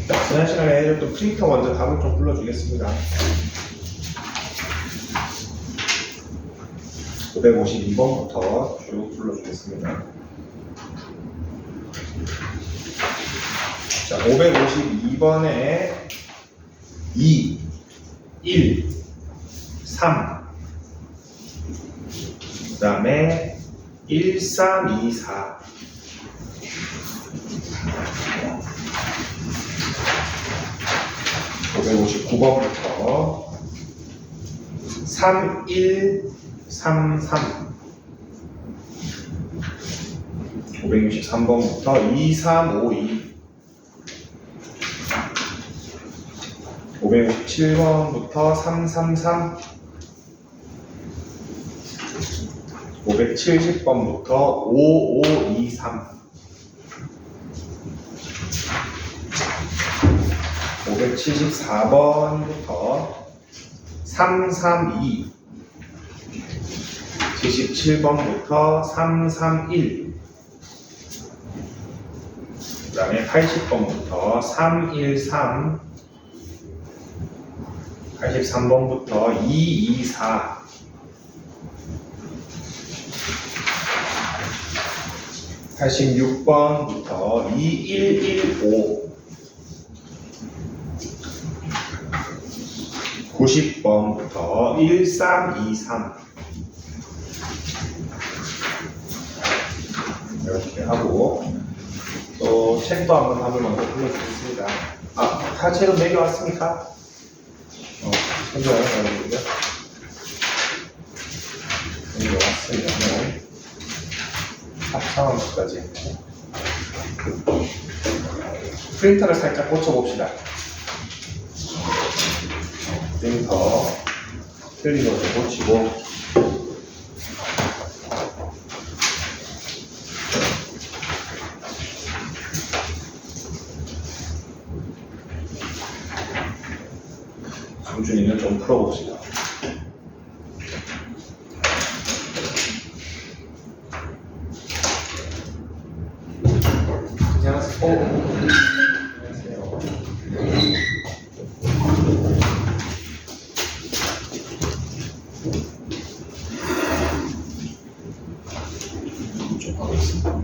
자, 지난 시간에 해줬던 프린터 먼저 답을 좀 불러주겠습니다. 552번부터 쭉 불러주겠습니다. 자, 552번에 2, 1, 3, 그 다음에 1, 3, 2, 4. 559번부터 3, 1, 3, 3. 563번부터 2, 3, 5, 2. 567번부터 3, 3, 3. 570번부터 5, 5, 2, 3. 574번부터 3, 3, 2. 77번부터 3, 3, 1. 그 다음에 80번부터 3, 1, 3. 83번부터 2, 2, 4. 86번부터 2, 1, 1, 5. 90번부터 1, 3, 2, 3. 이렇게 하고, 또 책도 한번 답을 먼저 불러주겠습니다. 아, 다 책은 매겨왔습니까? 챙겨요, 여러분들. 매겨왔으면 합성함수까지 했고, 프린터를 살짝 고쳐봅시다. 프린터 틀린 거 좀 고치고, 정준이는 좀 풀어봅시다. 안녕하세요. 안녕하세요. 좀 하고 있습니다.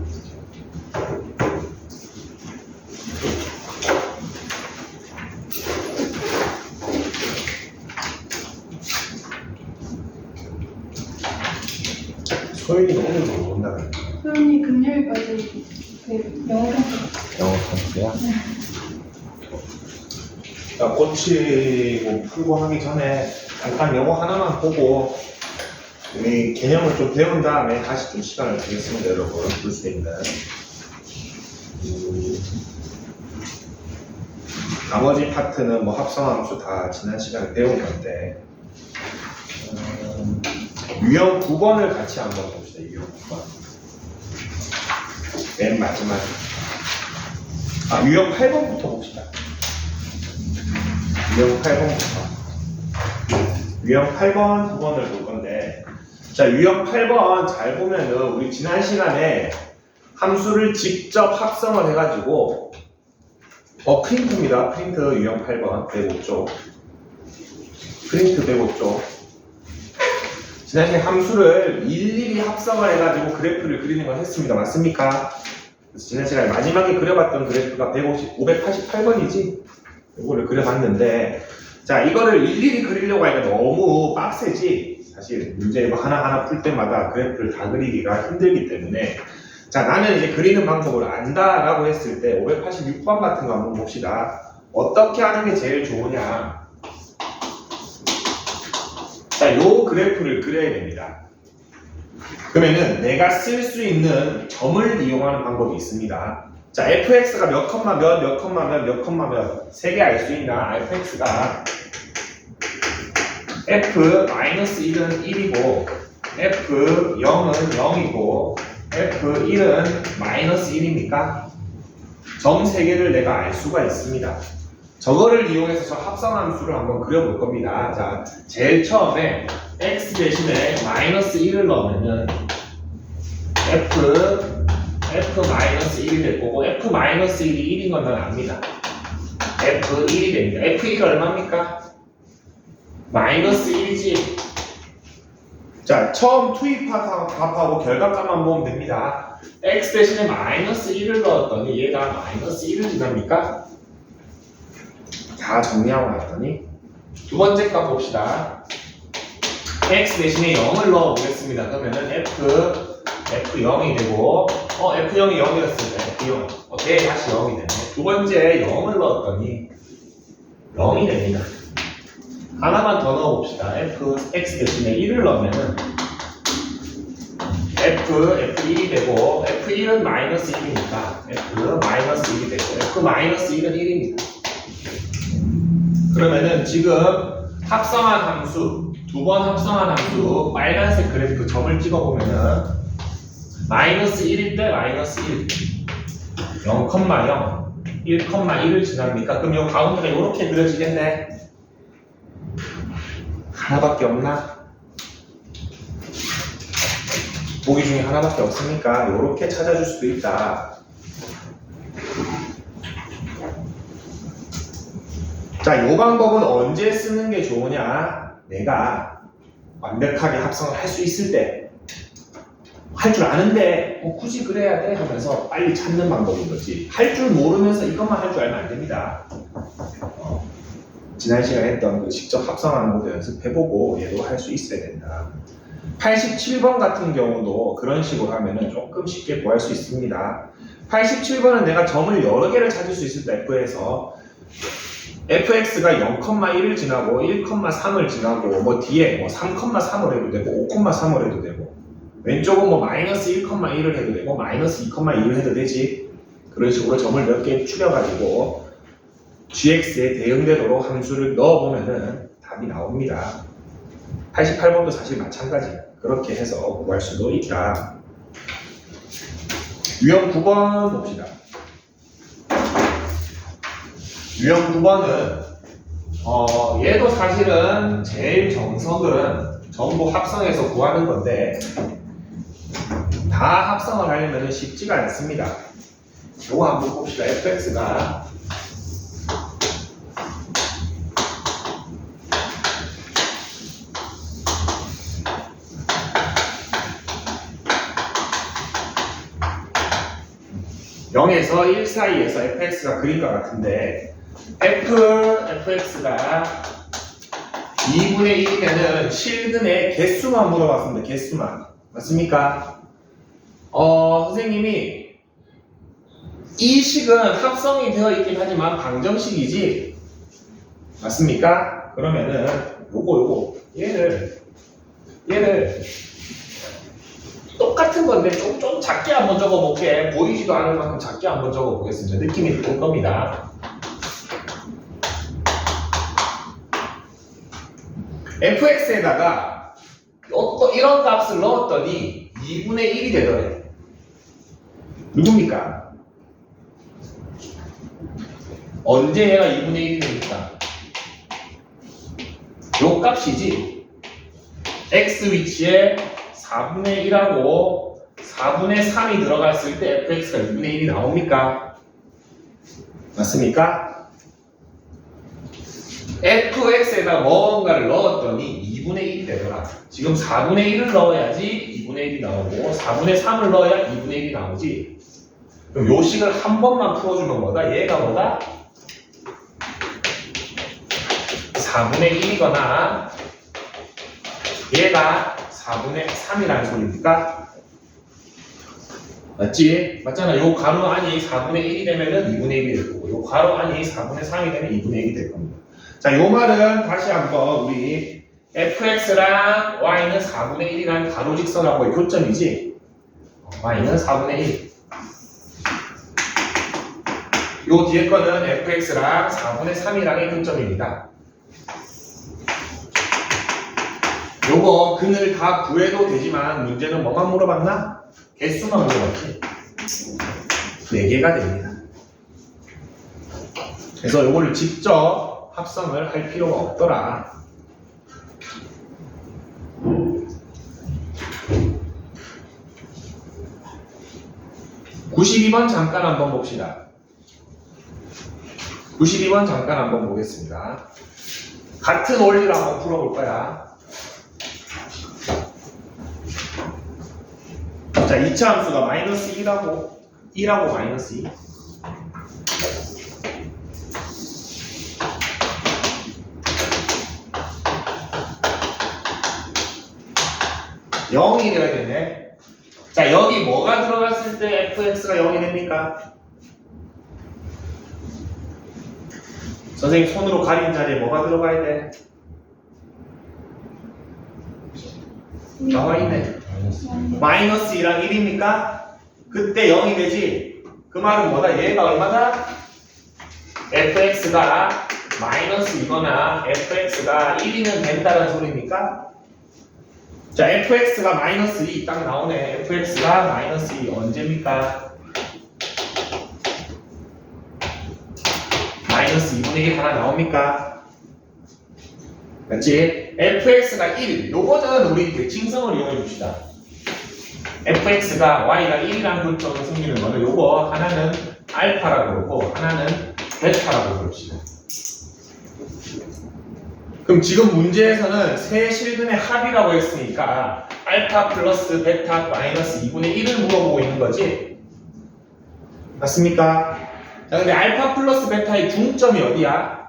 소윤이는 오늘도 못 온다는 거야. 소연이 금요일까지 영어 평가. 영어 컨트야? 자, 고치고 풀고 하기 전에 잠깐 영어 하나만 보고 우리 개념을 좀 배운 다음에 다시 좀 시간을 드리겠습니다, 여러분. 볼 수 있는. 나머지 파트는 뭐 합성함수 다 지난 시간에 배운 건데 유형 9번을 같이 한번 봅시다. 유형 9번. 맨 마지막. 유형 8번부터 봅시다. 유형 8번부터. 유형 8번, 9번을 볼 건데, 자, 유형 8번 잘 보면은 우리 지난 시간에 함수를 직접 합성을 해가지고, 프린트입니다. 프린트 유형 8번, 105쪽. 프린트 105쪽. 지난 시간에 함수를 일일이 합성을 해가지고 그래프를 그리는 걸 했습니다. 맞습니까? 그래서 지난 시간에 마지막에 그려봤던 그래프가 588번이지? 이거를 그려봤는데, 자, 이거를 일일이 그리려고 하니까 너무 빡세지? 사실 문제 이거 하나하나 풀 때마다 그래프를 다 그리기가 힘들기 때문에, 자, 나는 이제 그리는 방법을 안다라고 했을 때 586번 같은 거 한번 봅시다. 어떻게 하는 게 제일 좋으냐? 자, 요 그래프를 그려야 됩니다. 그러면은 내가 쓸 수 있는 점을 이용하는 방법이 있습니다. 자, fx가 몇 컴마 몇, 몇 컴마 몇, 몇 컴마 몇, 세 개 알 수 있나? fx가 f-1은 1이고 f0은 0이고 f1은 -1입니까? 점 3개를 내가 알 수가 있습니다. 저거를 이용해서 저 합성함수를 한번 그려볼 겁니다. 자, 제일 처음에 x 대신에 -1을 넣으면은 f F-1이 될 거고 F-1이 1인 건 난 압니다. F1이 됩니다. F1이 얼마입니까? 마이너스 1이지. 자, 처음 투입하고 값하고 결과값만 보면 됩니다. x 대신에 마이너스 1을 넣었더니 얘가 마이너스 1을 지납니까? 다 정리하고 났더니 두 번째 값 봅시다. x 대신에 0을 넣어보겠습니다. 그러면은 F0이 되고 F0이 0이었으니까 F0 어때? 다시 0이 되네. 두 번째 0을 넣었더니 0이 됩니다. 하나만 더 넣어봅시다. x 대신에 1을 넣으면은 F1이 되고 F1은 마이너스 1이니까 F 마이너스 1이 되고 F 마이너스 1은 1입니다. 그러면은 지금 합성한 함수 두 번 합성한 함수 빨간색 그래프 점을 찍어보면은 마이너스 1일 때 마이너스 1 0,0 1,1을 지납니까? 그럼 요 가운데가 이렇게 그려지겠네. 하나밖에 없나? 보기 중에 하나밖에 없으니까 이렇게 찾아줄 수도 있다. 자, 이 방법은 언제 쓰는 게 좋으냐? 내가 완벽하게 합성을 할 수 있을 때, 할 줄 아는데 굳이 그래야 돼 하면서 빨리 찾는 방법인 거지. 할 줄 모르면서 이것만 할 줄 알면 안 됩니다. 지난 시간에 했던 그 직접 합성하는 것도 연습해보고 얘도 할 수 있어야 된다. 87번 같은 경우도 그런 식으로 하면은 조금 쉽게 구할 수 있습니다. 87번은 내가 점을 여러 개를 찾을 수 있을 때 F에서 fx가 0,1을 지나고 1,3을 지나고 뭐 뒤에 뭐 3,3을 해도 되고 5,3을 해도 되고 왼쪽은 뭐 마이너스 1,1을 해도 되고 마이너스 2,2를 해도 되지. 그런 식으로 점을 몇 개 추려가지고 gx에 대응되도록 함수를 넣어보면은 답이 나옵니다. 88번도 사실 마찬가지. 그렇게 해서 구할 수도 있다. 유형 9번 봅시다. 유형 9번은 얘도 사실은 제일 정석은 전부 합성해서 구하는 건데 다 합성을 하려면 쉽지가 않습니다. 요거 한번 봅시다. fx가 (0에서 1) 사이에서 fx가 그림과 같은데 fx가 2분의 1이면은 실근의 개수만 물어봤습니다. 개수만. 맞습니까? 선생님이 이 식은 합성이 되어 있긴 하지만 방정식이지. 맞습니까? 그러면은 요거 얘를 똑같은 건데 좀 작게 한번 적어볼게. 보이지도 않을 만큼 작게 한번 적어보겠습니다. 느낌이 들 겁니다. fx에다가 이런 값을 넣었더니 2분의 1이 되더래. 누굽니까? 언제 얘가 2분의 1이 됩니까? 요 값이지. x 위치에 4분의 1하고 4분의 3이 들어갔을 때 fx가 2분의 1이 나옵니까? 맞습니까? fx에다 뭔가를 넣었더니 2분의 1이 되더라. 지금 4분의 1을 넣어야지 2분의 1이 나오고 4분의 3을 넣어야 2분의 1이 나오지. 그럼 요 식을 한 번만 풀어주면 뭐다? 얘가 뭐다? 4분의 1이거나 얘가 4분의 3이라는 소리입니까? 맞지? 맞잖아. 요 가로 안이 4분의 1이 되면은 2분의 1이 될 거고 요 가로 안이 4분의 3이 되면 2분의 1이 될 겁니다. 자, 요 말은 다시 한번 우리 fx랑 y는 4분의 1이라는 가로직선하고의 교점이지. y는 4분의 1. 요 뒤에 거는 fx랑 4분의 3이랑의 교점입니다. 요거 근을 다 구해도 되지만 문제는 뭐만 물어봤나? 개수만 물어봤지. 4개가 됩니다. 그래서 요거를 직접 합성을 할 필요가 없더라. 92번 잠깐 한번 봅시다. 92번 잠깐 한번 보겠습니다. 같은 원리로 한번 풀어볼 거야. 자, 2차 함수가 마이너스 2라고 마이너스 2. (0이) 되어야 되네. 자, 여기 뭐가 들어갔을 때 fx가 0이 됩니까? 선생님 손으로 가린 자리에 뭐가 들어가야 돼? 나와 있네. 마이너스 2랑 1입니까? 그때 0이 되지. 그 말은 뭐다? 얘가 얼마다? fx가 마이너스 2거나 fx가 1이면 된다는 소리입니까? 자, fx가 마이너스 2 딱 나오네. fx가 마이너스 2 언제입니까? 마이너스 2분의 1 하나 나옵니까? 맞지? fx가 1. 요거는 우리 대칭성을 이용해 줍시다. fx가 y가 1이라는 그점을 생기는 거는 요거 하나는 알파라고 그러고 하나는 베타라고 그럽시다. 그럼 지금 문제에서는 세 실근의 합이라고 했으니까 알파 플러스 베타 마이너스 2분의 1을 물어보고 있는 거지? 맞습니까? 자, 근데 알파 플러스 베타의 중점이 어디야?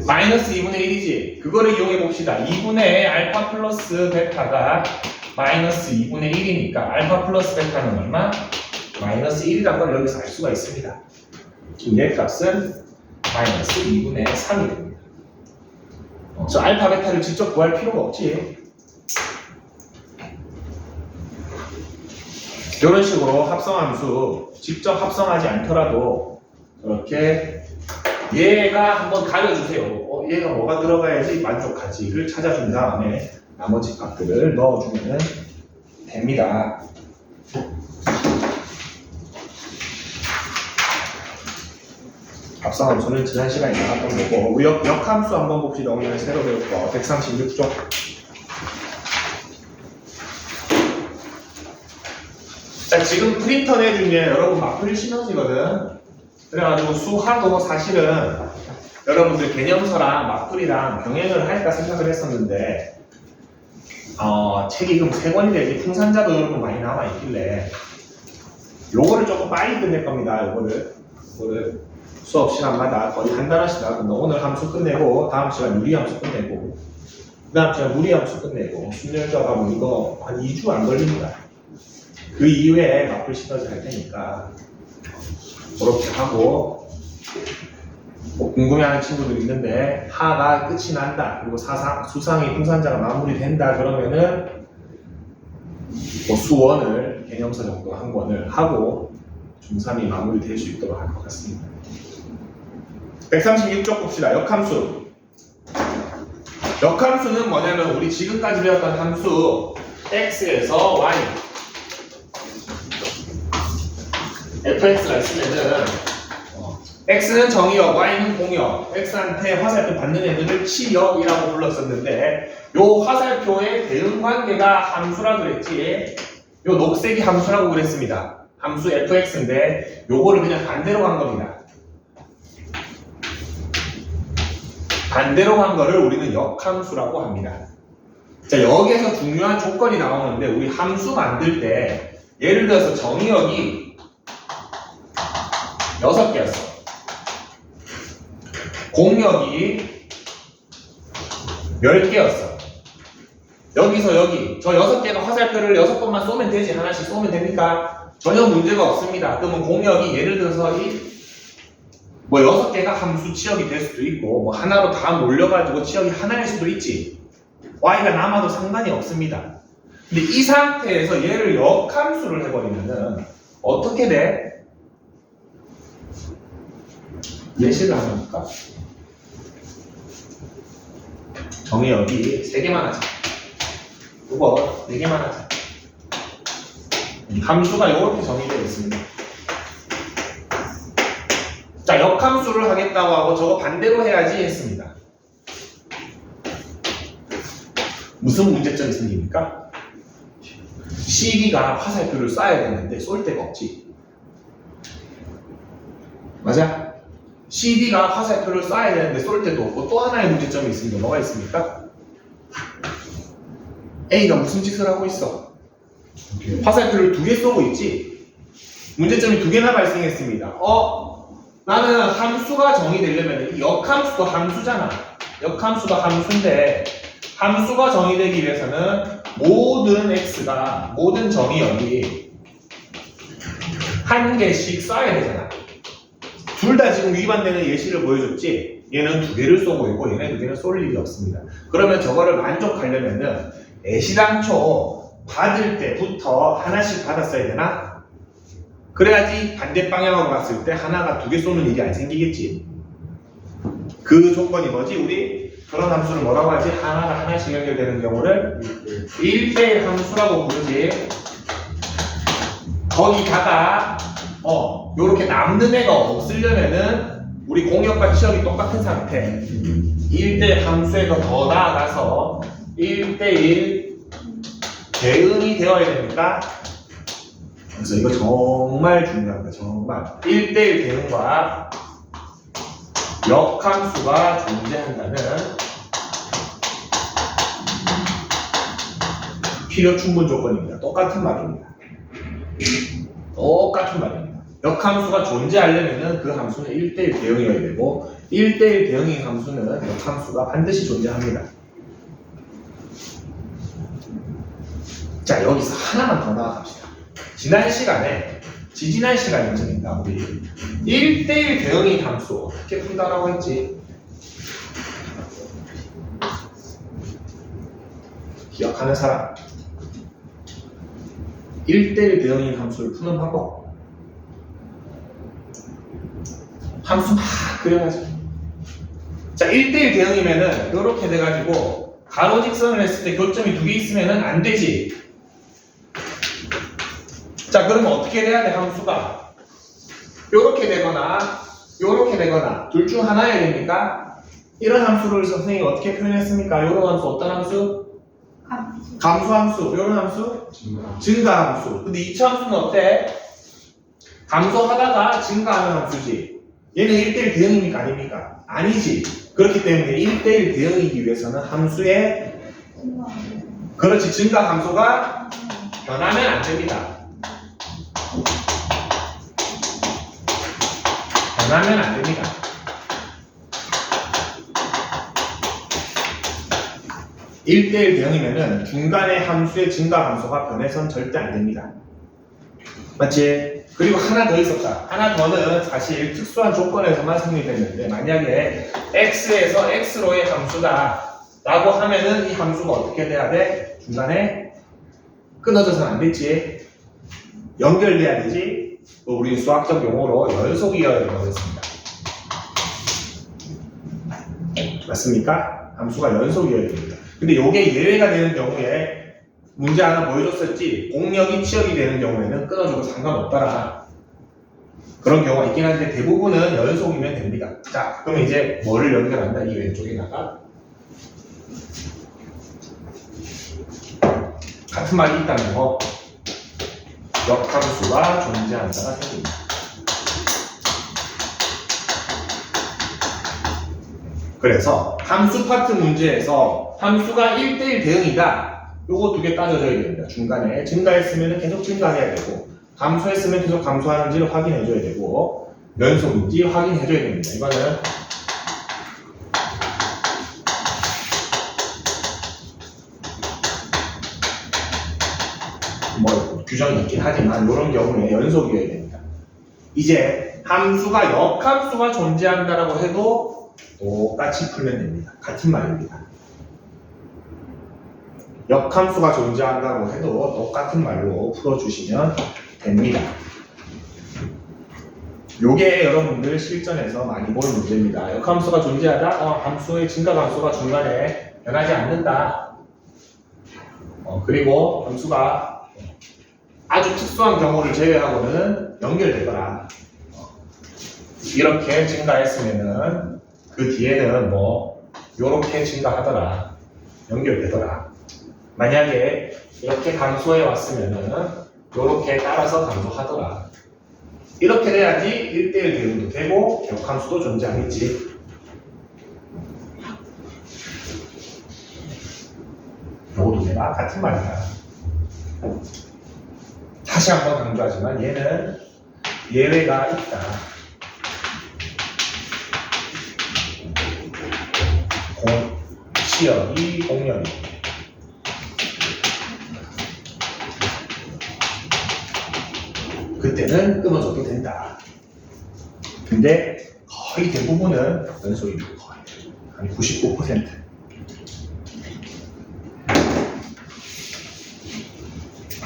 마이너스 2분의 1이지. 그거를 이용해 봅시다. 2분의 알파 플러스 베타가 마이너스 2분의 1이니까 알파 플러스 베타는 얼마? 마이너스 1이라는 걸 여기서 알 수가 있습니다. 얘 값은 마이너스 2분의 3이 됩니다. 저 알파 베타를 직접 구할 필요가 없지. 이런 식으로 합성함수 직접 합성하지 않더라도 이렇게 얘가 한번 가려주세요. 얘가 뭐가 들어가야지 만족하지를 찾아준 다음에 나머지 값들을 넣어주면 됩니다. 합성함수는 지난 시간에 나왔던 거고 역함수 한번 봅시다. 오늘 새로 배울 거 136쪽. 자, 지금 프린터 내준 게 여러분 마플 시너지거든. 그래가지고 수하도 사실은 여러분들 개념서랑 마플이랑 병행을 할까 생각을 했었는데 책이 그럼 3권이 되지 풍산자도 여러분 많이 남아있길래 요거를 조금 빨리 끝낼 겁니다. 요거를 수업 시간마다 거의 한 달씩 나가고 오늘 함수 끝내고 다음 시간 유리함수 끝내고 그 다음 시간 무리함수 끝내고 순열자하고 이거 한 2주 안 걸립니다. 그 이후에 마플 시너지 할 테니까 그렇게 하고 뭐 궁금해하는 친구들 있는데 하가 끝이 난다 그리고 수상이 풍산자가 마무리된다 그러면은 뭐 수원을 개념서 정도 한 권을 하고 중3이 마무리될 수 있도록 할 것 같습니다. 136쪽 봅시다. 역함수. 역함수는 뭐냐면 우리 지금까지 배웠던 함수 x에서 y fx가 있으면은 x는 정의역, y는 공역, x한테 화살표 받는 애들을 치역이라고 불렀었는데 요 화살표의 대응관계가 함수라 그랬지. 요 녹색이 함수라고 그랬습니다. 함수 fx인데 요거를 그냥 반대로 간 겁니다. 반대로 간 거를 우리는 역함수라고 합니다. 자, 여기에서 중요한 조건이 나오는데 우리 함수 만들 때 예를 들어서 정의역이 6개였어. 공역이 10개였어. 여기서 여기 저 6개가 화살표를 6번만 쏘면 되지. 하나씩 쏘면 됩니까? 전혀 문제가 없습니다. 그러면 공역이 예를 들어서 뭐 6개가 함수 치역이 될 수도 있고 뭐 하나로 다 몰려가지고 치역이 하나일 수도 있지. y가 남아도 상관이 없습니다. 근데 이 상태에서 얘를 역함수를 해버리면은 어떻게 돼? 예시를 한번 볼까? 정의역이 3개만 하자. 이거 4개만 하자. 함수가 이렇게 정의되어 있습니다. 자, 역함수를 하겠다고 하고 저거 반대로 해야지 했습니다. 무슨 문제점이 생깁니까? CD가 화살표를 쏴야 되는데 쏠 데가 없지. 맞아? CD가 화살표를 쏴야 되는데 쏠 데도 없고 또 하나의 문제점이 있습니다. 뭐가 있습니까? A가 무슨 짓을 하고 있어? 화살표를 2개 쏘고 있지? 문제점이 2개나 발생했습니다. 나는 함수가 정의되려면 이 역함수도 함수잖아. 역함수도 함수인데 함수가 정의되기 위해서는 모든 x가 모든 정의역이 한 개씩 쏴야 되잖아. 둘 다 지금 위반되는 예시를 보여줬지. 얘는 2개를 쏘고 있고 얘는 2개는 쏠 일이 없습니다. 그러면 저거를 만족하려면은 애시당초 받을 때부터 하나씩 받았어야 되나? 그래야지 반대 방향으로 갔을 때 하나가 2개 쏘는 일이 안 생기겠지. 그 조건이 뭐지? 우리 그런 함수를 뭐라고 하지? 하나가 하나씩 연결되는 경우를 1대1 함수라고 부르지. 거기다가 요렇게 남는 애가 없으려면은 우리 공역과 치역이 똑같은 상태 1대1 함수에서 더 나아가서 1대1 대응이 되어야 됩니다. 그래서 이거 정말 중요합니다. 정말 1대1 대응과 역함수가 존재한다는 필요 충분 조건입니다. 똑같은 말입니다. 똑같은 말입니다. 역함수가 존재하려면 그 함수는 1대1 대응이어야 되고 1대1 대응인 함수는 역함수가 반드시 존재합니다. 자, 여기서 하나만 더 나아갑시다. 지난 시간입니다. 우리 1대1 대응인 함수 어떻게 푼다라고 했지? 기억하는 사람? 1대1 대응인 함수를 푸는 방법. 함수 막 그려가지고. 자, 1대1 대응이면은 이렇게 돼가지고 가로 직선을 했을 때 교점이 2개 있으면은 안 되지. 자, 그러면 어떻게 돼야 돼, 함수가? 요렇게 되거나 둘 중 하나여야 됩니까? 이런 함수를 선생님이 어떻게 표현했습니까? 요런 함수 어떤 함수? 감소함수. 요런 함수? 증가함수. 근데 2차 함수는 어때? 감소하다가 증가하는 함수지. 얘는 1대1 대응입니까? 아닙니까? 아니지. 그렇기 때문에 1대1 대응이기 위해서는 함수의 그렇지, 증가 함수가 변하면 안 됩니다. 변하면 안 됩니다. (1대1) 대응이면은 중간에 함수의 증가 함수가 변해선 절대 안 됩니다. 맞지? 그리고 하나 더 있었다. 하나 더는 사실 특수한 조건에서만 성립됐는데 만약에 x에서 x로의 함수다 라고 하면은 이 함수가 어떻게 돼야 돼? 중간에 끊어져서는 안 됐지. 연결돼야 되지. 우리 수학적 용어로 연속이어야 된다고 했습니다. 맞습니까? 함수가 연속이어야 됩니다. 근데 이게 예외가 되는 경우에 문제 하나 보여줬었지. 공역이 치역이 되는 경우에는 끊어줘도 상관없더라. 그런 경우가 있긴 한데 대부분은 연속이면 됩니다. 자, 그럼 이제 뭐를 연결한다? 이 왼쪽에다가 같은 말이 있다는 거. 역함수가 존재한다가 생깁니다. 그래서 함수 파트 문제에서 함수가 1대1 대응이다. 요거 2개 따져줘야 됩니다. 중간에 증가했으면 계속 증가해야 되고 감소했으면 계속 감소하는지를 확인해줘야 되고 연속인지 확인해줘야 됩니다. 이거는 뭐 규정이 있긴 하지만 이런 경우에 연속이어야 됩니다. 이제 함수가 역함수가 존재한다라고 해도 똑같이 풀면 됩니다. 같은 말입니다. 역함수가 존재한다고 해도 똑같은 말로 풀어주시면 됩니다. 요게 여러분들 실전에서 많이 볼 문제입니다. 역함수가 존재하다, 함수의 증가함수가 중간에 변하지 않는다. 그리고 함수가 아주 특수한 경우를 제외하고는 연결되더라. 이렇게 증가했으면은 그 뒤에는 뭐 요렇게 증가하더라. 연결되더라. 만약에 이렇게 감소해 왔으면은 이렇게 따라서 감소하더라. 이렇게 돼야지 1대1 대응도 되고 역함수도 존재하겠지. 요거 두 개가 같은 말이다. 다시 한번 강조하지만 얘는 예외가 있다. 시역이 공렬이. 그때는 끊어져도 된다. 근데 거의 대부분은 연속이고 거의 한 99%.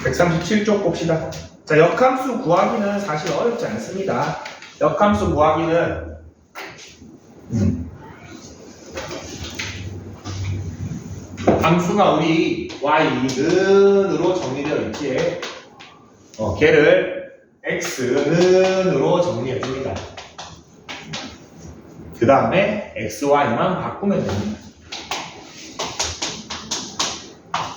137쪽 봅시다. 자, 역함수 구하기는 사실 어렵지 않습니다. 역함수 구하기는 함수가 우리 y는으로 정리되어 있지. 걔를 x는으로 정리해 줍니다. 그 다음에 xy만 바꾸면 됩니다.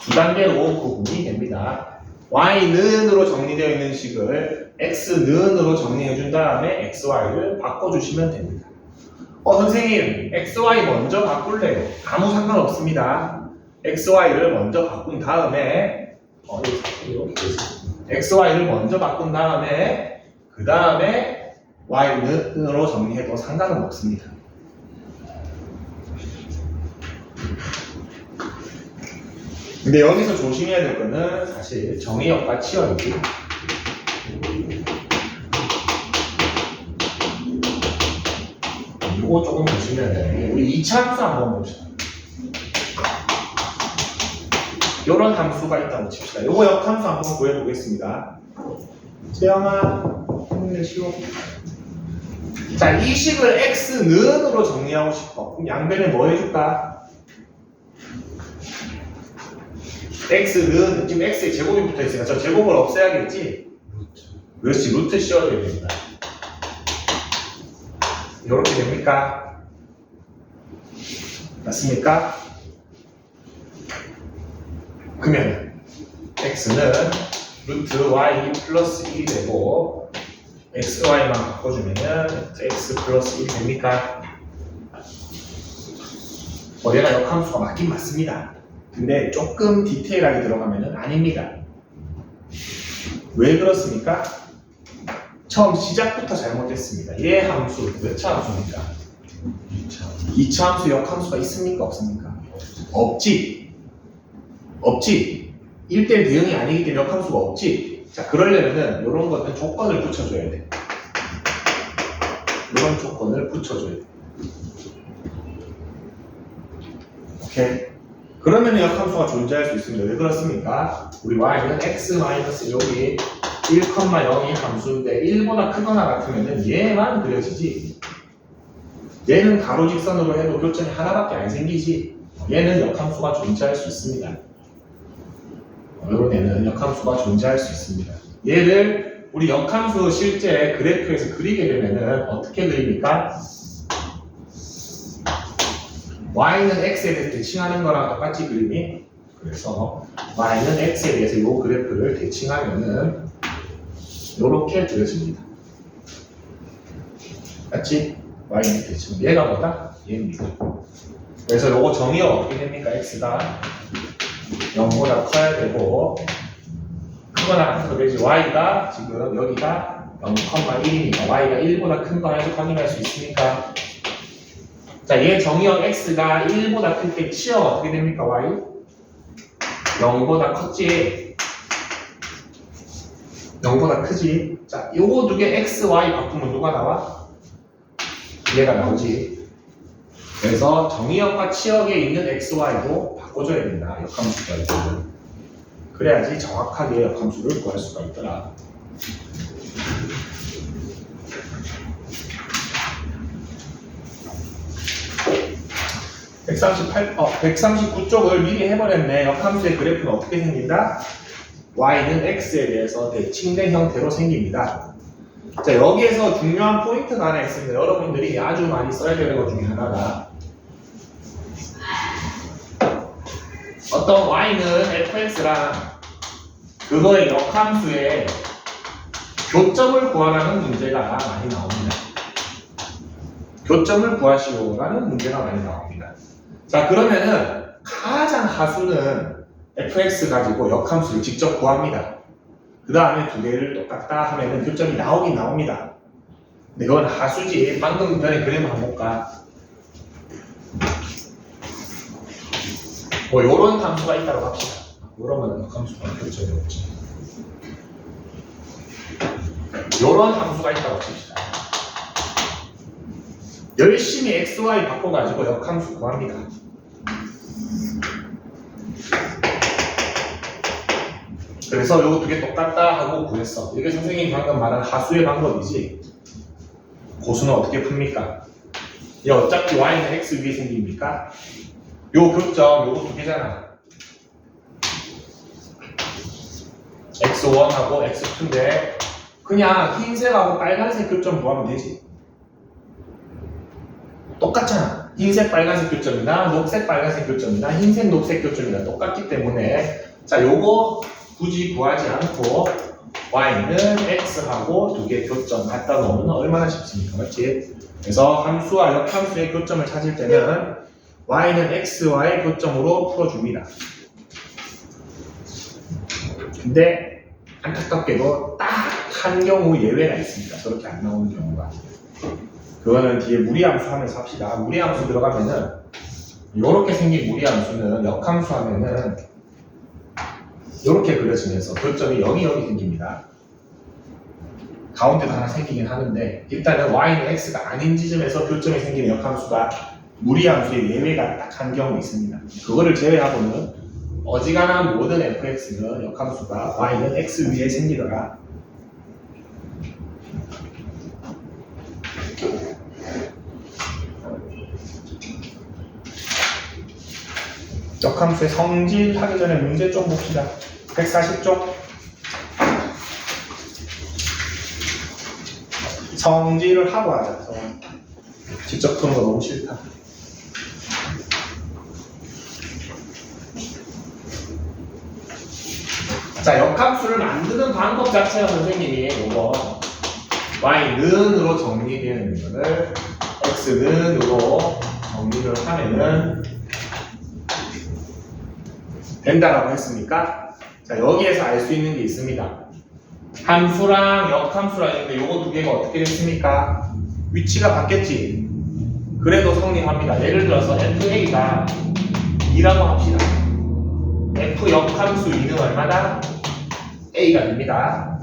두 단계로 구분이 됩니다. y는으로 정리되어 있는 식을 x는으로 정리해 준 다음에 xy를 바꿔주시면 됩니다. 선생님, xy 먼저 바꿀래요. 아무 상관없습니다. xy를 먼저 바꾼 다음에 xy를 먼저 바꾼 다음에 그 다음에 y는으로 정리해도 상관은 없습니다. 근데 여기서 조심해야 될 거는 사실 정의역과 치역이지. 이거 조금 보시면 돼요. 우리 2차 함수 한번 봅시다. 이런 함수가 있다고 칩시다. 요거 역함수 한번 구해보겠습니다. 재영아, 힘내 쉬워. 자, 이 식을 x는으로 정리하고 싶어. 그럼 양변에 뭐 해줄까? x는 지금 x에 제곱이 붙어 있으니까 저 제곱을 없애야겠지? 그렇지, 루트 씌워줘야 됩니다. 이렇게 됩니까? 맞습니까? 그러면 x는 루트 y 플러스 1이 되고 xy만 바꿔주면은 x 플러스 1이 됩니까? 얘가 역함수가 맞긴 맞습니다. 근데 조금 디테일하게 들어가면은 아닙니다. 왜 그렇습니까? 처음 시작부터 잘못했습니다. 얘 함수 몇 차 함수입니까? 2차 함수 역함수가 있습니까? 없습니까? 없지. 1대1 대응이 아니기 때문에 역함수가 없지. 자, 그러려면은 이런 것은 조건을 붙여줘야 돼. 이런 조건을 붙여줘야 돼. 오케이. 그러면 역함수가 존재할 수 있습니다. 왜 그렇습니까? 우리 y는 x-여기 1,0이 함수인데 1보다 크거나 같으면 얘만 그려지지. 얘는 가로 직선으로 해도 교점이 하나밖에 안 생기지. 얘는 역함수가 존재할 수 있습니다. 이런 애는 역함수가 존재할 수 있습니다. 얘를 우리 역함수 실제 그래프에서 그리게 되면은 어떻게 그립니까? y는 x에 대해서 대칭하는 거랑 똑같이 그림이. 그래서 y는 x에 대해서 이 그래프를 대칭하면은 이렇게 그려집니다. 맞지? y는 대칭. 얘가 뭐다? 얘입니다. 그래서 요거 정의가 어떻게 됩니까? x가 0보다 커야 되고 크거나 같은 거 되지. y가 지금 여기가 0,1이니까 y가 1보다 큰 거 해서 확인할 수 있으니까. 자, 얘 정의역 x가 1보다 클 때 치역 어떻게 됩니까? y? 0보다 컸지. 0보다 크지. 자, 요거 두 개 x, y 바꾸면 누가 나와? 얘가 나오지. 그래서 정의역과 치역에 있는 x, y도 바꿔줘야 된다. 역함수가 있고. 그래야지 정확하게 역함수를 구할 수가 있더라. (138) 139쪽을 미리 해버렸네. 역함수의 그래프는 어떻게 생긴다? y는 x에 대해서 대칭된 형태로 생깁니다. 자, 여기에서 중요한 포인트가 하나 있습니다. 여러분들이 아주 많이 써야 되는 것 중에 하나가 어떤 y는 fx랑 그거의 역함수에 교점을 구하라는 문제가 많이 나옵니다. 교점을 구하시오라는 문제가 많이 나옵니다. 자, 그러면은 가장 하수는 fx 가지고 역함수를 직접 구합니다. 그 다음에 두 개를 똑같다 하면은 교점이 나오긴 나옵니다. 근데 그건 하수지. 방금 전에 그림 한번 볼까? 뭐 요런 함수가 있다고 합시다. 요러면 역함수가 교점이 없지. 요런 함수가 있다고 합시다. 열심히 x, y 바꿔가지고 역함수 구합니다. 그래서 요거 두 개 똑같다 하고 구했어. 이게 선생님이 방금 말한 하수의 방법이지. 고수는 어떻게 풉니까? 이 어차피 y는 x 위에 생깁니까? 요 교점 요거 두 개잖아. x1하고 x2인데 그냥 흰색하고 빨간색 교점 구하면 되지. 똑같잖아. 흰색 빨간색 교점이나 녹색 빨간색 교점이나 흰색 녹색 교점이나 똑같기 때문에 자, 요거 굳이 구하지 않고 y는 x하고 두 개 교점 갖다 놓으면 얼마나 쉽습니까? 맞지? 그래서 함수와 역함수의 교점을 찾을 때는 y는 x와의 교점으로 풀어줍니다. 근데 안타깝게도 딱 한 경우 예외가 있습니다. 저렇게 안 나오는 경우가. 그거는 뒤에 무리함수 하면서 합시다. 무리함수 들어가면은 이렇게 생긴 무리함수는 역함수 하면은 이렇게 그려지면서 교점이 0이 생깁니다. 가운데도 하나 생기긴 하는데 일단은 y는 x가 아닌 지점에서 교점이 생기는 역함수가 무리함수의 예외가 딱 한 경우 있습니다. 그거를 제외하고는 어지간한 모든 fx는 역함수가 y는 x 위에 생기더라. 역함수의 성질 하기 전에 문제 좀 봅시다. 140쪽. 성질을 하고 하자. 직접 푸는 거 너무 싫다. 자, 역함수를 만드는 방법 자체가 선생님이 이거 y는으로 정리되는 거를 x는으로 정리를 하면은 된다라고 했습니까? 자, 여기에서 알 수 있는 게 있습니다. 함수랑 역함수랑 있는데 요거 두 개가 어떻게 됐습니까? 위치가 바뀌었지. 그래도 성립합니다. 예를 들어서 fa가 2라고 합시다. f 역함수 2는 얼마다? a가 됩니다.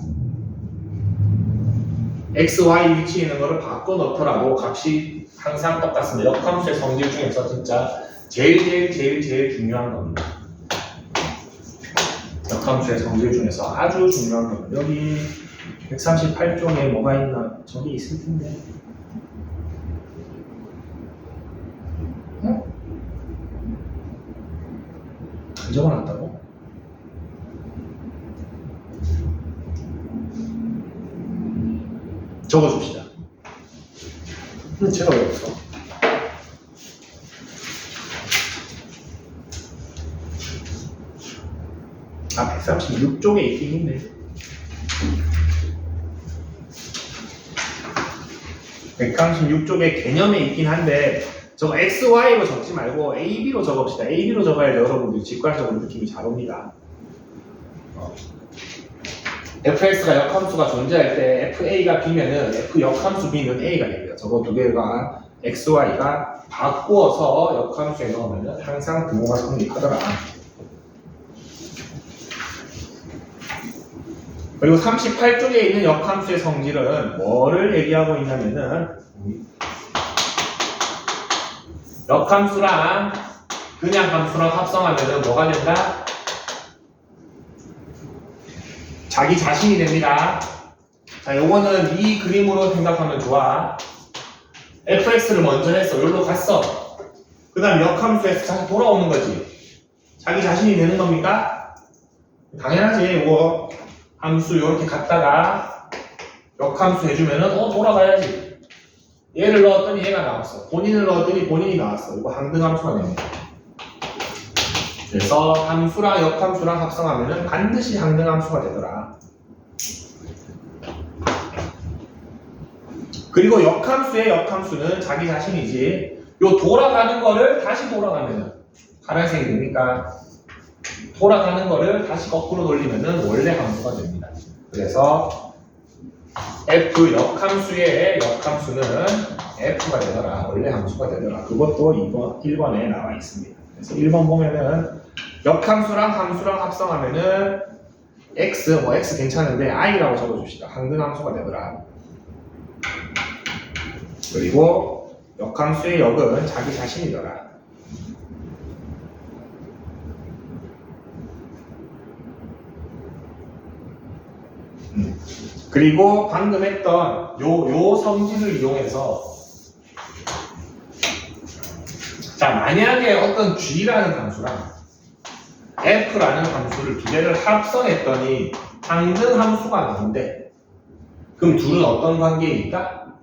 x, y 위치에 있는 거를 바꿔 넣더라도 값이 항상 똑같습니다. 역함수의 성질 중에서 진짜 제일 중요한 겁니다. 역함수의 성질 중에서 아주 중요한 겁니다. 여기 138쪽에 뭐가 있나? 저기 있을 텐데. 어? 안 적어놨다고? 적어줍시다. 제가 왜 없어? 아, 136쪽에 있긴 있네. 136쪽에 개념에 있긴 한데 저거 XY로 적지 말고 AB로 적읍시다. AB로 적어야 여러분들이 직관적으로 느낌이 잘 옵니다. fx가 역함수가 존재할 때 fa가 b면은 f 역함수 b는 a가 됩니다. 저거 두 개가 xy가 바꾸어서 역함수에 넣으면 항상 등호가 성립하더라. 그리고 38쪽에 있는 역함수의 성질은 뭐를 얘기하고 있냐면은 역함수랑 그냥 함수랑 합성하면은 뭐가 된다? 자기 자신이 됩니다. 자, 요거는 이 그림으로 생각하면 좋아. fx를 먼저 했어. 여기로 갔어. 그 다음 역함수에서 다시 돌아오는 거지. 자기 자신이 되는 겁니까? 당연하지. 요거 함수 요렇게 갔다가 역함수 해주면은 돌아가야지. 얘를 넣었더니 얘가 나왔어. 본인을 넣었더니 본인이 나왔어. 이거 항등함수가 됩니다. 그래서 함수랑 역함수랑 합성하면은 반드시 항등함수가 되더라. 그리고 역함수의 역함수는 자기 자신이지. 요 돌아가는 거를 다시 돌아가면은 파란색이 됩니까? 돌아가는 거를 다시 거꾸로 돌리면은 원래 함수가 됩니다. 그래서 f 역함수의 역함수는 f가 되더라. 원래 함수가 되더라. 그것도 1번에 나와 있습니다. 그래서 1번 보면은 역함수랑 함수랑 합성하면은 x, x 괜찮은데 i라고 적어줍시다. 항등함수가 되더라. 그리고 역함수의 역은 자기 자신이더라. 그리고 방금 했던 요 성질을 이용해서 자, 만약에 어떤 g라는 함수랑 f라는 함수를 두 개를 합성했더니 항등 함수가 나온대. 그럼 둘은 어떤 관계에 있다?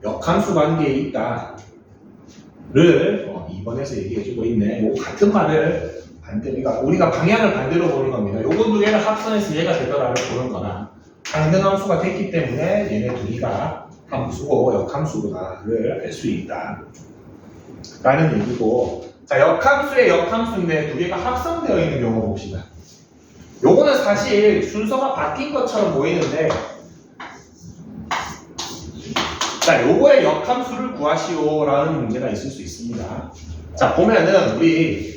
역함수 관계에 있다. 를 2번에서 얘기해주고 있네. 뭐 같은 말을 우리가 방향을 반대로 보는 겁니다. 요거 두 개를 합성해서 얘가 되더라를 보는 거나 항등함수가 됐기 때문에 얘네 둘이가 함수고 역함수구나를 알 수 있다. 라는 얘기고, 자, 역함수의 역함수인데 두 개가 합성되어 있는 경우 봅시다. 요거는 사실 순서가 바뀐 것처럼 보이는데, 자, 요거의 역함수를 구하시오라는 문제가 있을 수 있습니다. 자, 보면은 우리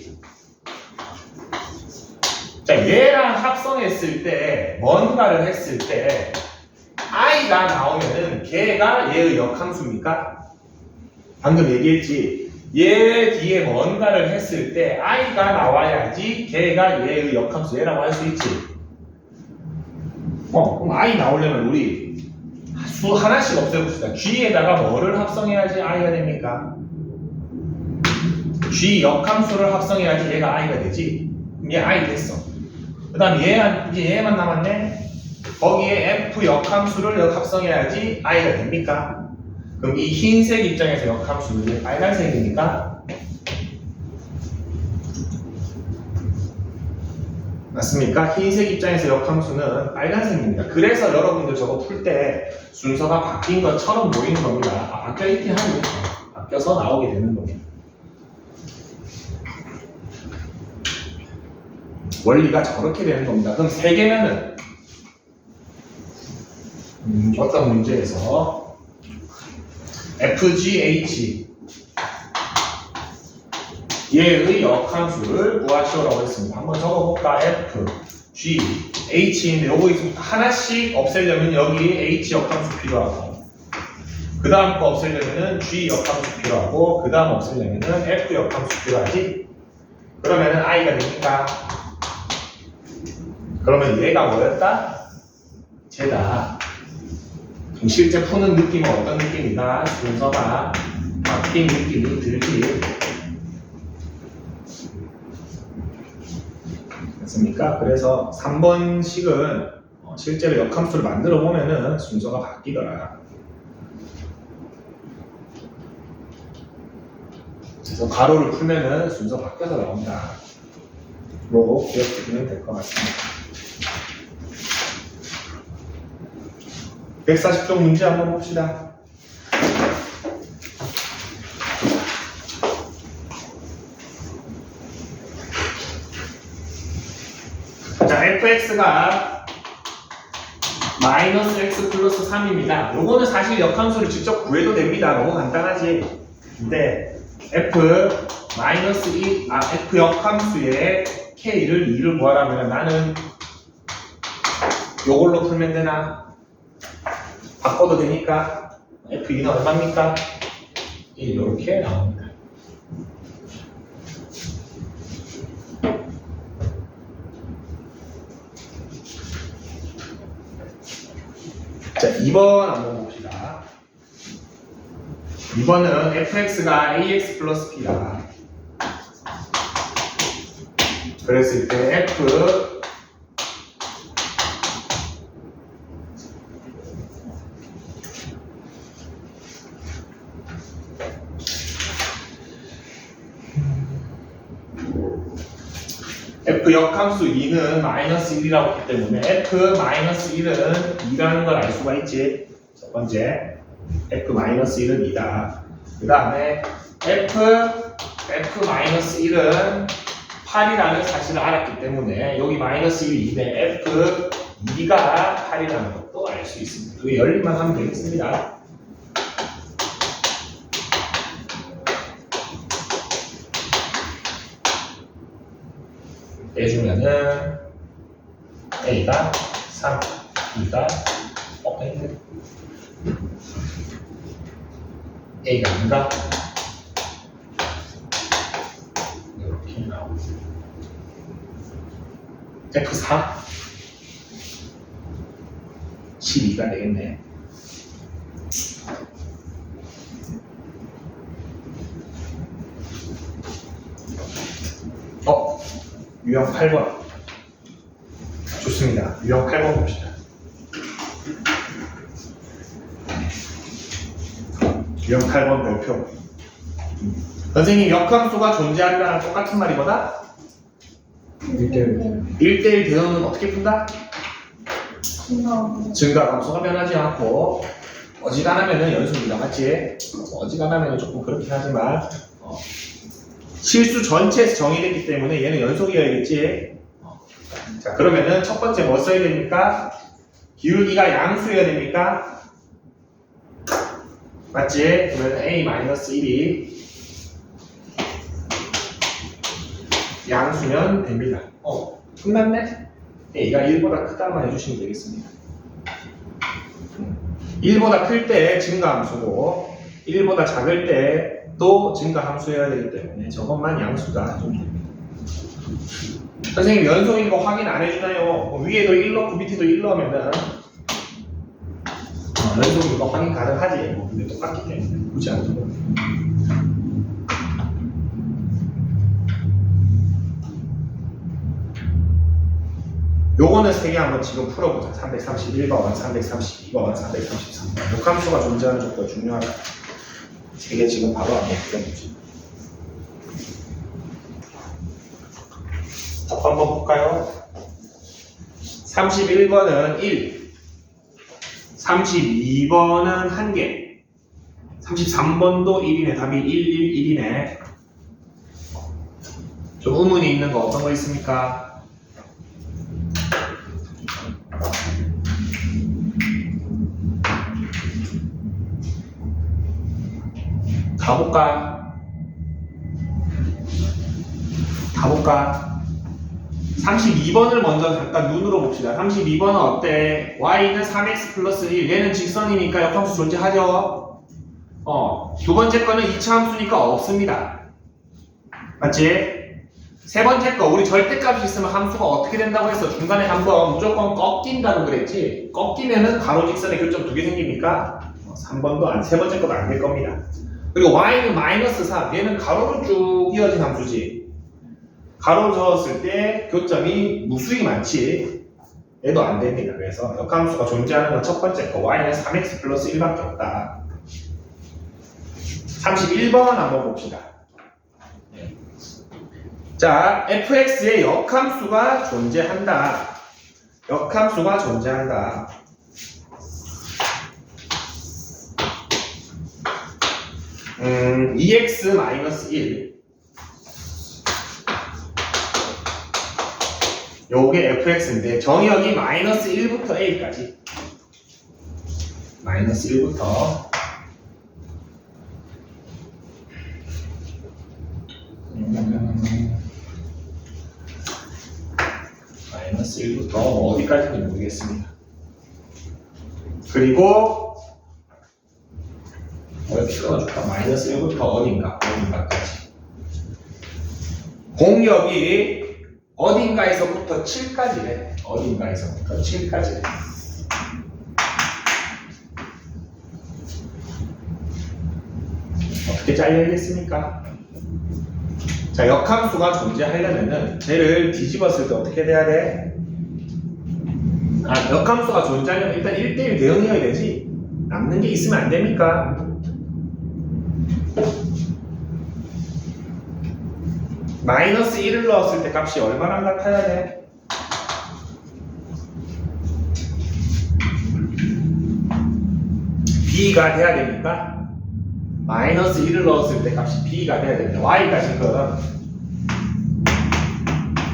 자, 얘랑 합성했을 때 뭔가를 했을 때 i가 나오면은 걔가 얘의 역함수입니까? 방금 얘기했지. 얘 뒤에 뭔가를 했을 때 i가 나와야지 걔가 얘의 역함수 얘라고 할 수 있지. 그럼 i 나오려면 우리 수 하나씩 없애봅시다. g에다가 뭐를 합성해야지 i가 됩니까? g 역함수를 합성해야지 얘가 i가 되지. 그럼 얘 i 됐어. 그 다음 이제 얘만 남았네. 거기에 f 역함수를 합성해야지 i가 됩니까? 그럼 이 흰색 입장에서 역함수는 빨간색이니까 맞습니까? 흰색 입장에서 역함수는 빨간색입니다. 그래서 여러분들 저거 풀 때 순서가 바뀐 것처럼 보이는 겁니다. 바뀌어 있긴 하네. 바뀌어서 나오게 되는 겁니다. 원리가 저렇게 되는 겁니다. 그럼 세 개면은 어떤 문제에서 FGH 얘의 역함수를 구하시오라고 했습니다. 한번 적어볼까? F, G, H인데 요거 하나씩 없애려면 여기 H 역함수 필요하고 그 다음 거 없애려면 G 역함수 필요하고 그 다음 없애려면 F 역함수 필요하지? 그러면은 I가 됩니까? 그러면 얘가 뭐였다? 쟤다. 실제 푸는 느낌은 어떤 느낌이다? 순서가 바뀐 느낌이 들지. 됐습니까? 그래서 3번식은 실제로 역함수를 만들어 보면은 순서가 바뀌더라. 그래서 가로를 풀면은 순서 바뀌어서 나온다. 뭐 기억해주면 될 것 같습니다. 140쪽 문제 한번 봅시다. 자, fx가 마이너스 x 플러스 3입니다. 요거는 사실 역함수를 직접 구해도 됩니다. 너무 간단하지. 근데 f 마이너스 2, f 역함수의 k를 2를 구하라면 나는 요걸로 풀면 되나? 바꿔도 되니까 F2는 얼마입니까? 1 이렇게 나옵니다. 자, 2번 한번 봅시다. 2번은 fx가 ax 플러스 b다. 그랬을 때 f F 역함수 2는 마이너스 1이라고 했기 때문에 F 마이너스 1은 2라는 걸 알 수가 있지. 첫 번째, F 마이너스 1은 2다. 그 다음에 F 마이너스 1은 8이라는 사실을 알았기 때문에 여기 마이너스 1이 2대 F 2가 8이라는 것도 알 수 있습니다. 그 열림만 하면 되겠습니다. 빼주면은 A가 3, B가 A가 아닌가? 이렇게 나오고 F4 12가 되겠네. 유형 8번 좋습니다. 유형 8번 봅시다. 유형 8번 별표. 선생님, 역함수가 존재한다랑 똑같은 말이거다? 1대1 대응은 어떻게 푼다? 증가함수가 변하지 않고 어지간하면은 연속이다, 맞지? 어지간하면은 조금 그렇긴 하지만 실수 전체에서 정의됐기 때문에 얘는 연속이어야겠지. 자, 그러면은 첫 번째 뭐 써야 됩니까? 기울기가 양수여야 됩니까? 맞지? 그러면 A-1이 양수면 됩니다. 끝났네? A가 1보다 크다만 해주시면 되겠습니다. 1보다 클 때 증가함수고 1보다 작을 때 또 증가함수여야 되기 때문에 저것만 양수다 해주면 됩니다. 선생님, 연속인 거 확인 안 해주나요? 위에도 1 넣고 밑에도 1 넣으면은 연속인 거 확인 가능하지. 근데 똑같기 때문에 굳이 안 넣어도 요거는 세 개 한번 지금 풀어보자. 331번, 332번, 333번. 역함수가 존재하는 조건 중요하다. 세 개 지금 바로 한번 풀어보자. 답 한번 볼까요? 31번은 1, 32번은 1개, 33번도 1이네. 답이 1, 1, 1이네. 좀 의문이 있는 거 어떤 거 있습니까? 가볼까? 32번을 먼저 잠깐 눈으로 봅시다. 32번은 어때? y는 3x 플러스 1. 얘는 직선이니까 역함수 존재하죠? 두 번째 거는 2차 함수니까 없습니다. 맞지? 세 번째 거, 우리 절대값이 있으면 함수가 어떻게 된다고 해서 중간에 한번 무조건 꺾인다고 그랬지? 꺾이면은 가로 직선의 교점 2개 생깁니까? 3번도 세 번째 것도 안 될 겁니다. 그리고 y는 마이너스 3. 얘는 가로로 쭉 이어진 함수지. 가로 저었을 때 교점이 무수히 많지. 얘도 안 됩니다. 그래서 역함수가 존재하는 건 첫 번째 거. y는 3x 플러스 1밖에 없다. 31번 한번 봅시다. 자, fx의 역함수가 존재한다. 역함수가 존재한다. (2x-1) 요게 fx인데 정의역이 마이너스 1부터 a까지 마이너스 1부터 마이너스 1부터 어디까지인지 모르겠습니다. 그리고 이렇게 끊어줄까? 마이너스 1부터 어딘가까지. 공역이 어딘가에서부터 7까지래. 어딘가에서부터 7까지래. 어떻게 잘려야겠습니까? 자, 역함수가 존재하려면은 쟤를 뒤집었을 때 어떻게 돼야 돼? 역함수가 존재하려면 일단 1대1 대응해야 되지. 남는 게 있으면 안 됩니까? 마이너스 1을 넣었을 때 값이 얼마나 같아야 돼? b가 돼야 됩니까? 마이너스 1을 넣었을 때 값이 b가 돼야 됩니다. y가 지금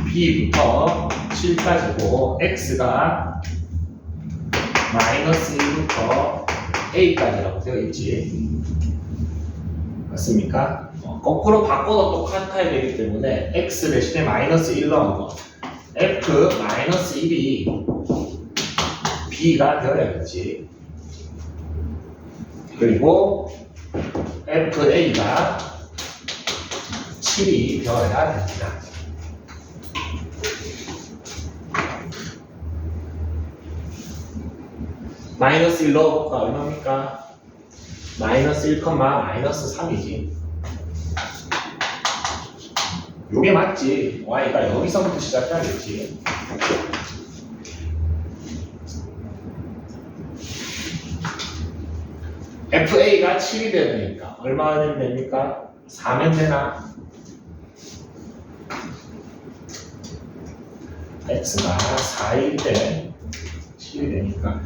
b부터 7까지고 x가 마이너스 1부터 a까지라고 되어 있지. 맞습니까? 거꾸로 바꿔도 똑같아야 되기 때문에 x 대신에 마이너스 1 넣은 거 f 마이너스 1이 b가 되어야겠지. 그리고 FA가 7이 되어야 됩니다. 마이너스 1 넣어볼까? 얼마입니까? 마이너스 1, 마이너스 3이지. 요게 맞지? y가 여기서부터 시작해야겠지. FA가 7이 되니까 얼마나 되면 됩니까? 4면 되나? X가 4일 때 7이 되니까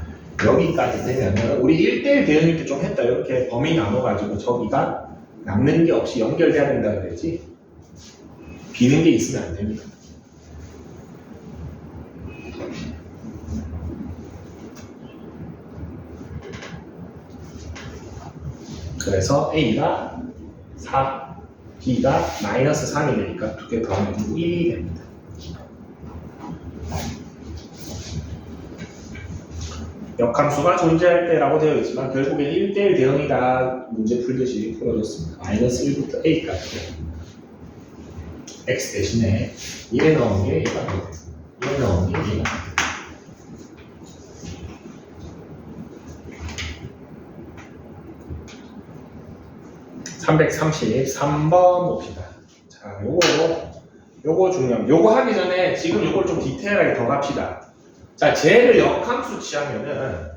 여기까지 되면은 우리 1대1 대응일 때 좀 했다. 이렇게 범위 나눠가지고 저기가 남는 게 없이 연결돼야 된다 그랬지? 비는 게 있으면 안 됩니다. 그래서 A가 4, B가 마이너스 3이 되니까 두 개 더하면 1이 됩니다. 역함수가 존재할 때라고 되어 있지만 결국엔 1대1 대응이다 문제 풀듯이 풀어줬습니다. 마이너스 1부터 A까지 X 대신에 1에 넣은 게 A가 되고 1에 넣은 게 A가 되고 333번 봅시다. 자, 요거 중요합니다. 요거 하기 전에 지금 요걸 좀 디테일하게 더 갑시다. 자, 쟤를 역함수 취하면은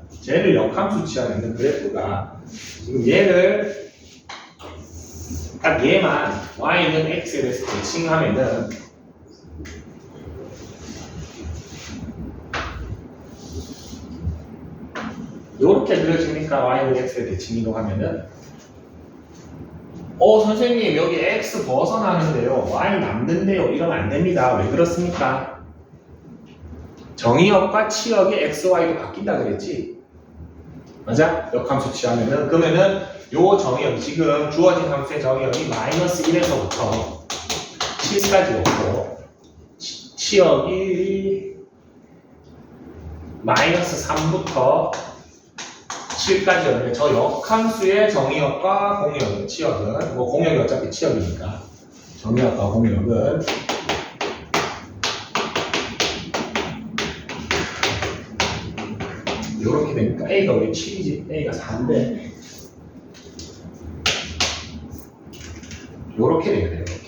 그래프가 지금 얘를 딱 얘만 y는 x에 대해서 대칭하면은 요렇게 그려지니까 y는 x에 대칭이라고 하면은 선생님 여기 x 벗어나는데요 y 남는데요 이러면 안 됩니다. 왜 그렇습니까? 정의역과 치역이 x, y로 바뀐다 그랬지? 맞아? 역함수 취하면은 그러면은 요 정의역 지금 주어진 함수의 정의역이 마이너스 1에서부터 7까지 오고 치역이 마이너스 3부터 7까지 오는데 저 역함수의 정의역과 공역, 치역은 뭐 공역이 어차피 치역이니까 정의역과 공역은 요렇게 되니까 A가 우리 7이지 A가 4인데 요렇게 되게 돼요. 이렇게.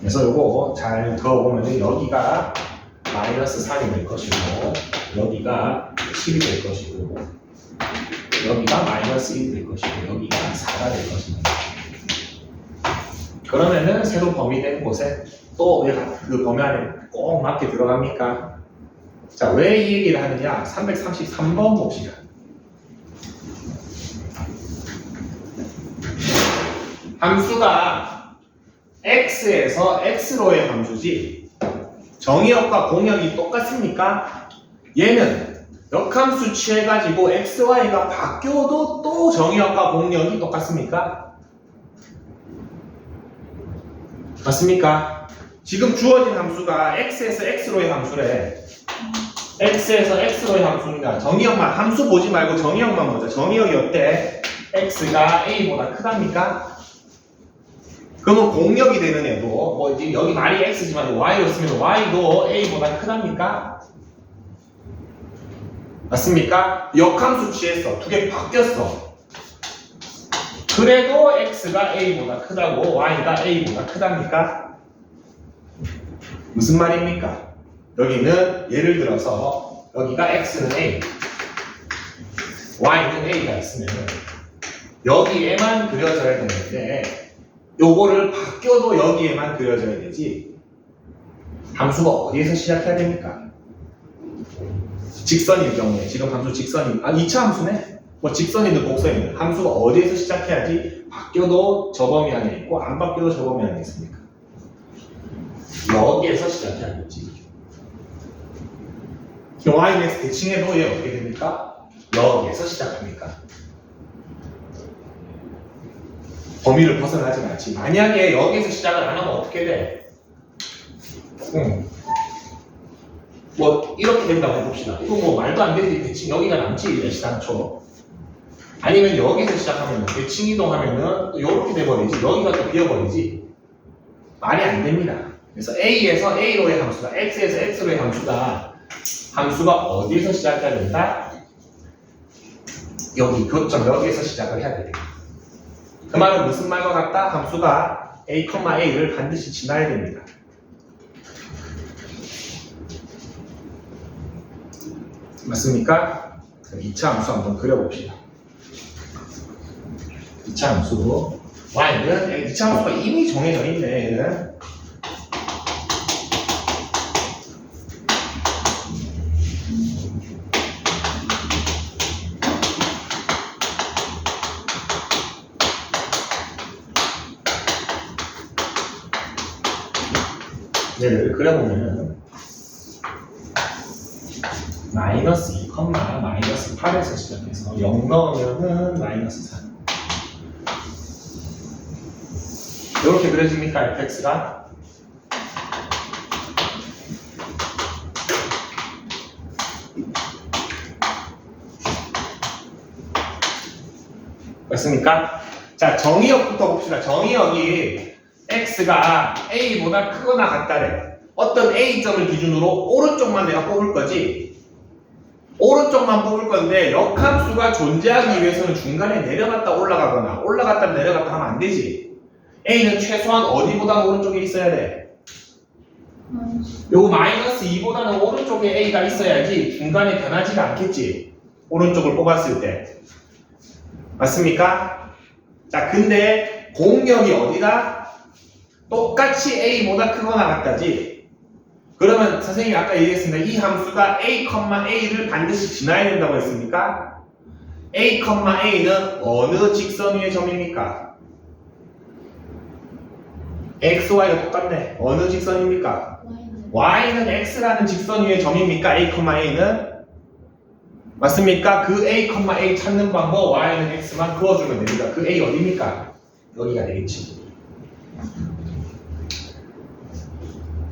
그래서 요거 잘 그어보면 여기가 마이너스 3이 될 것이고 여기가 7이 될 것이고 여기가 마이너스 1이 될 것이고 여기가 4가 될 것입니다. 그러면은 새로 범위된 곳에 또 얘가 그 범위 안에 꼭 맞게 들어갑니까? 자, 왜 이 얘기를 하느냐? 333번 봅시다. 함수가 x에서 x로의 함수지 정의역과 공역이 똑같습니까? 얘는 역함수 취해가지고 x, y가 바뀌어도 또 정의역과 공역이 똑같습니까? 맞습니까? 지금 주어진 함수가 x에서 x로의 함수래. x에서 x로의 함수입니다. 정의역만 함수 보지 말고 정의역만 보자. 정의역이 어때? x가 a보다 크답니까? 그러면 공역이 되는 애도 뭐 지금 여기 말이 x지만 y로 쓰면 y도 a보다 크답니까? 맞습니까? 역함수 취했어. 두 개 바뀌었어. 그래도 x가 a보다 크다고 y가 a보다 크답니까? 무슨 말입니까? 여기는 예를 들어서 여기가 x는 a, y는 a가 있으면 여기에만 그려져야 되는데 요거를 바뀌어도 여기에만 그려져야 되지. 함수가 어디에서 시작해야 됩니까? 직선일 경우에 지금 함수 직선이 2차 함수네? 뭐 직선이든 곡선이든 함수가 어디에서 시작해야지 바뀌어도 저 범위 안에 있고 안 바뀌어도 저 범위 안에 있습니까? 여기에서 시작해야 되지. ymax 대칭해도 얘 어떻게 됩니까? 여기에서 시작합니까? 범위를 벗어나지 않지. 만약에 여기에서 시작을 안 하면 어떻게 돼? 뭐 이렇게 된다고 해봅시다. 이거 뭐 말도 안 되지. 대칭 여기가 남지 애시당초. 아니면 여기서 시작하면 대칭 이동하면은 또 이렇게 돼버리지. 여기가 또 비어버리지. 말이 안 됩니다. 그래서 A에서 A로의 함수가 X에서 X로의 함수가 어디서 시작해야 된다? 여기 교점 여기에서 시작을 해야 됩니다. 그 말은 무슨 말과 같다? 함수가 A, A를 반드시 지나야 됩니다. 맞습니까? 2차 함수 한번 그려봅시다. 2차 함수 y는 2차 함수가 이미 정해져 있네. 얘는 얘를 그려보면은 마이너스 2, 마이너스 8에서 시작해서 0 넣으면은 마이너스 3 이렇게 그려집니까? fx가? 맞습니까? 자, 정의역부터 봅시다. 정의역이 x가 a보다 크거나 같다래. 어떤 a점을 기준으로 오른쪽만 내가 뽑을 거지. 오른쪽만 뽑을 건데 역함수가 존재하기 위해서는 중간에 내려갔다 올라가거나 올라갔다 내려갔다 하면 안 되지. a는 최소한 어디보다 오른쪽에 있어야 돼? 요거 마이너스 2보다는 오른쪽에 a가 있어야지 중간에 변하지가 않겠지. 오른쪽을 뽑았을 때. 맞습니까? 자, 근데 공역이 어디다? 똑같이 a보다 크거나 같다지. 그러면 선생님이 아까 얘기했습니다. 이 함수가 a, a를 반드시 지나야 된다고 했습니까? a, a는 어느 직선 위의 점입니까? x, y가 똑같네. 어느 직선입니까? y는 x라는 직선 위의 점입니까? a, a는? 맞습니까? 그 a, a 찾는 방법 y는 x만 그어주면 됩니다. 그 a 어디입니까? 여기가 되겠지.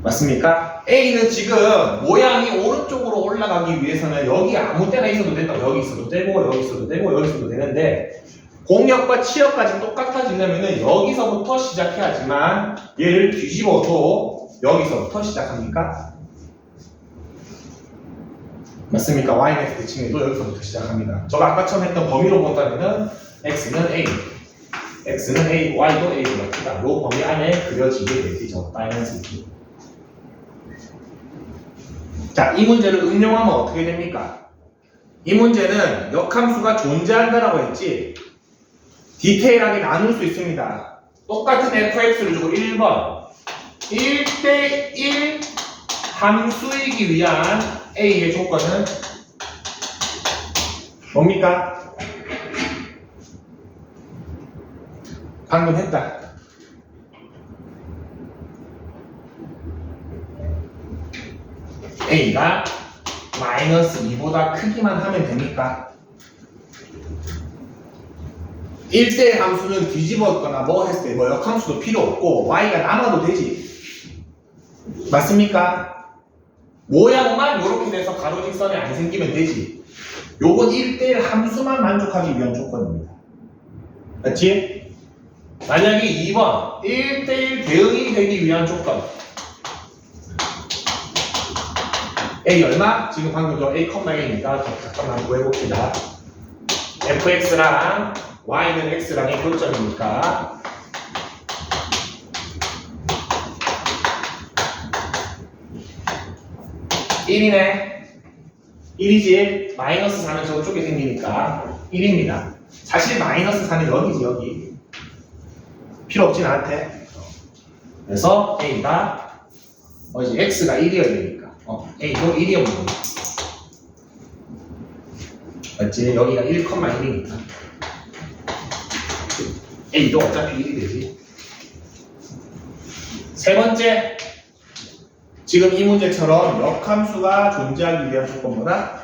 맞습니까? A는 지금 모양이 오른쪽으로 올라가기 위해서는 여기 아무 때나 있어도 된다고. 여기 있어도 되고 여기 있어도 되고 여기 있어도 되는데 공역과 치역까지 똑같아지려면 여기서부터 시작해야지만 얘를 뒤집어도 여기서부터 시작합니까? 맞습니까? ymax 대칭에도 여기서부터 시작합니다. 제가 아까 처음 했던 범위로 본다면은 x는 a, x는 a, y도 a보다 크다. 이 범위 안에 그려지게 되죠. 다이너스티. 자, 이 문제를 응용하면 어떻게 됩니까? 이 문제는 역함수가 존재한다라고 했지 디테일하게 나눌 수 있습니다. 똑같은 fx를 주고 1번 1대1 함수이기 위한 a의 조건은 뭡니까? 방금 했다. a가 마이너스 2보다 크기만 하면 됩니까? 1대 함수는 뒤집었거나 뭐 했을 때 뭐 역함수도 필요 없고 y가 남아도 되지. 맞습니까? 모양만 이렇게 돼서 가로 직선이 안 생기면 되지. 요건 1대1 함수만 만족하기 위한 조건입니다. 맞지? 만약에 2번 1대1 대응이 되기 위한 조건 a 얼마? 지금 방금 저 a,a니까 잠깐만 구해봅시다. fx랑 y는 x랑의 교점이니까 (1이네) 1이지. 마이너스 4는 저쪽에 생기니까 1입니다. 사실 마이너스 4는 여기지. 여기 필요 없지 나한테. 그래서 A가 뭐지? X가 1이어야 되니까 A도 1이어야 되니까 맞지? 여기가 1,1이니까 A도 어차피 1이 되지. 세 번째, 지금 이 문제처럼 역함수가 존재하기 위한 조건보다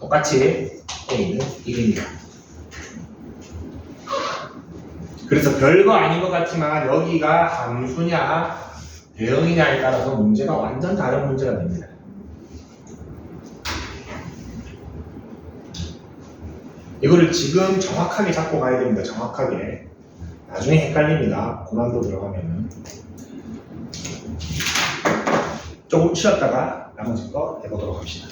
똑같이 A는 1입니다. 그래서 별거 아닌 것 같지만 여기가 함수냐 대응이냐에 따라서 문제가 완전 다른 문제가 됩니다. 이거를 지금 정확하게 잡고 가야 됩니다. 정확하게. 나중에 헷갈립니다. 고난도 들어가면은. 조금 쉬었다가 나머지 거 해보도록 합시다.